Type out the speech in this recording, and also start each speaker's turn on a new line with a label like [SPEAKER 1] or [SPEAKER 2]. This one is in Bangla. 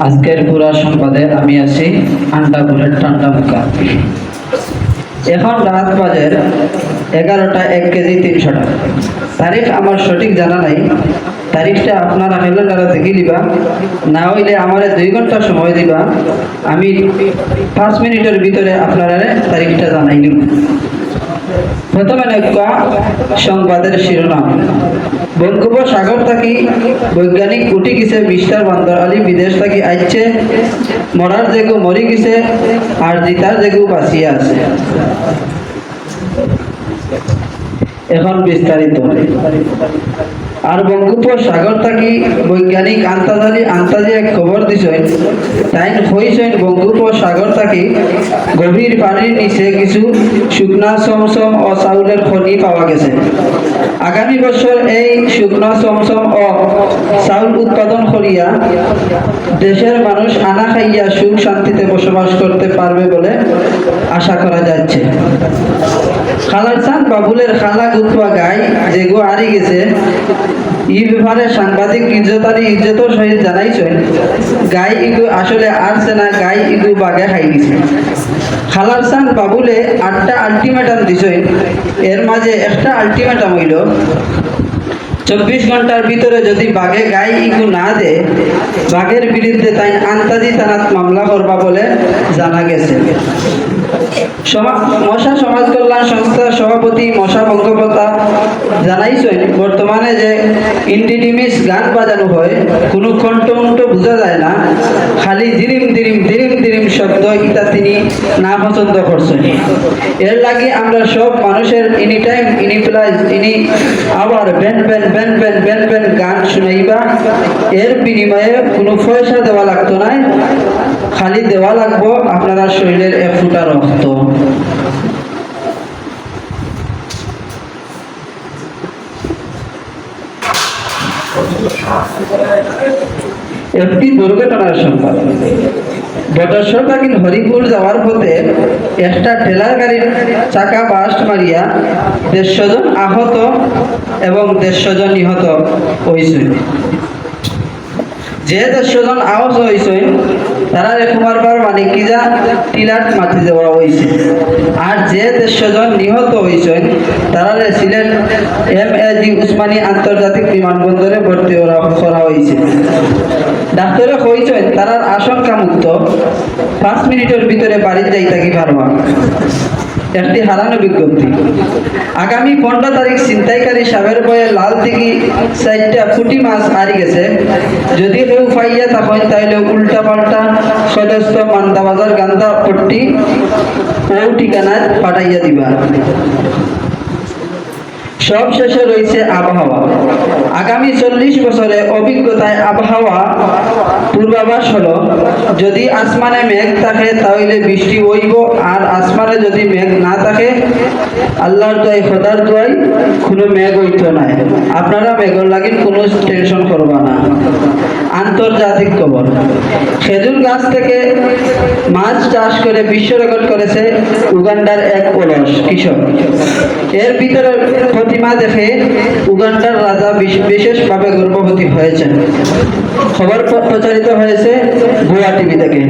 [SPEAKER 1] আজকের পুরা সংবাদে আমি আছি আন্ডাপুরের ঠান্ডা মুখা। এখন রাত বাজে 11টা 1 কেজি 300 টাকা। তারিখ আমার সঠিক জানা নাই, তারিখটা আপনারা ক্যালেন্ডারে দেখে দিবা, না হইলে আমার 2 ঘন্টা সময় দিবা, আমি 5 মিনিটের ভিতরে আপনারা তারিখটা জানাই দিব। প্রথমে নেবা সংবাদের শিরোনাম। বঙ্গোপসাগর থাকি বৈজ্ঞানিক উঠি গেছে মিস্টার বান্দর আলী, বিদেশ থাকি আইছে, মরার যেগু মরি গেছে আর জিতার যেগু বাঁচিয়ে আছে। এখন বিস্তারিত। আর বঙ্গোপসাগর থাকি বৈজ্ঞানিক আন্তাজি এক খবর দিছেন, তাই হইছেন বঙ্গোপসাগর থাকি গভীর পানির নিচে কিছু শুকনা সমসম ও চাউলের খনি পাওয়া গেছে। আগামী বছর এই শুকনা সমসম ও চাউল উৎপাদন করিয়া দেশের মানুষ আনা খাইয়া সুখ শান্তিতে বসবাস করতে পারবে বলে আশা করা যাচ্ছে। খালারচান বাবুলের খালা গুতুয়া গাই যেগো হারি গেছে, এই ব্যাপারে সাংবাদিক ইজ্জতর সহিত জানাইছেন, গাই ইগু আসলে আরছে না, গাই ইগু বাগে খাই গেছে। খালারচান বাবুলে 8টা আলটিমেটাম দিছেন, এর মাঝে একটা আলটিমেটাম হইল 24 ঘন্টার ভিতরে যদি বাঘে গাই ইগু না দে, বাঘের বিরুদ্ধে তাই আন্তাজি থানাত মামলা করবা বলে জানা গেছে। মশা সমাজ কল্যাণ সংস্থার সভাপতি মশা বঙ্গোপাধ্যায় জানাইছেন, বর্তমানে যে ইন্ডিডিমিস গান বাজানো হয় কোনো কণ্ঠ বোঝা যায় না, খালি দিরিম দিরিম দিরিম দিরিম শব্দ, ইটা তিনি না পছন্দ করছেন। এর লাগে আমরা সব মানুষের এনি টাইম ইনি প্লাস ইনি আবার ব্যান ব্যান ব্যান ব্যান ব্যান ব্যান গান শুনাইবা, এর বিনিময়ে কোনো পয়সা দেওয়া লাগতো না, খালি দেওয়া লাগবো আপনারা শরীরের 1 ফুটা রক্ত। একটি দুর্ঘটনার সংবাদ। বটসরকারী হরিপুর যাওয়ার পথে একটা ঠেলার গাড়ির চাকা বাস্ট মারিয়া 150 জন আহত এবং 150 জন নিহত হয়েছেন। যে 150 জন আহত হয়েছেন তারা কুমারবার মানিকিজা টিলাট মাটি দেওয়া হয়েছে, আর যে 150 জন নিহত হয়েছেন তারা সিলেট MAG উসমানী আন্তর্জাতিক বিমানবন্দরে ভর্তি করা হয়েছে। ডাক্তারে কইছেন তারা আশঙ্কা মুক্ত, 5 মিনিটের ভিতরে বাড়িতে যাইতে কি পারবা। একটি হারানো বিজ্ঞপ্তি। আগামী 15 তারিখ ছিনতাইকারী সাবের বয়ে লাল দিঘি 4টা ফুটি মাছ হারিয়ে গেছে, যদি কেউ পাইয়া তখন তাইলে উল্টা পাল্টা সদস্য মান্দাবাজার গান্ধা পট্টি ও ঠিকানায় পাঠাইয়া দিবা। সব শেষে রয়েছে আবহাওয়া। আগামী 40 বছরে অভিজ্ঞতায় আবহাওয়া পূর্বাভাস হলো, যদি আসমানে মেঘ থাকে তাহলে বৃষ্টি হইব, আর আসমানে যদি মেঘ না থাকে আল্লাহর দোয়াই খোদার দোয়াই কোনো মেঘ হইত না। আপনারা মেঘর লাগি কোনো টেনশন করবা না। আন্তর্জাতিক খবর। খেজুর গাছ থেকে মাছ চাষ করে বিশ্ব রেকর্ড করেছে উগান্ডার এক অলস কৃষক। এর ভিতরে প্রতিমা দেখে উগান্ডার রাজা বিশেষভাবে গর্ভবতী হয়েছেন। খবর প্রচারিত হয়েছে ভুয়া টিভি থেকে।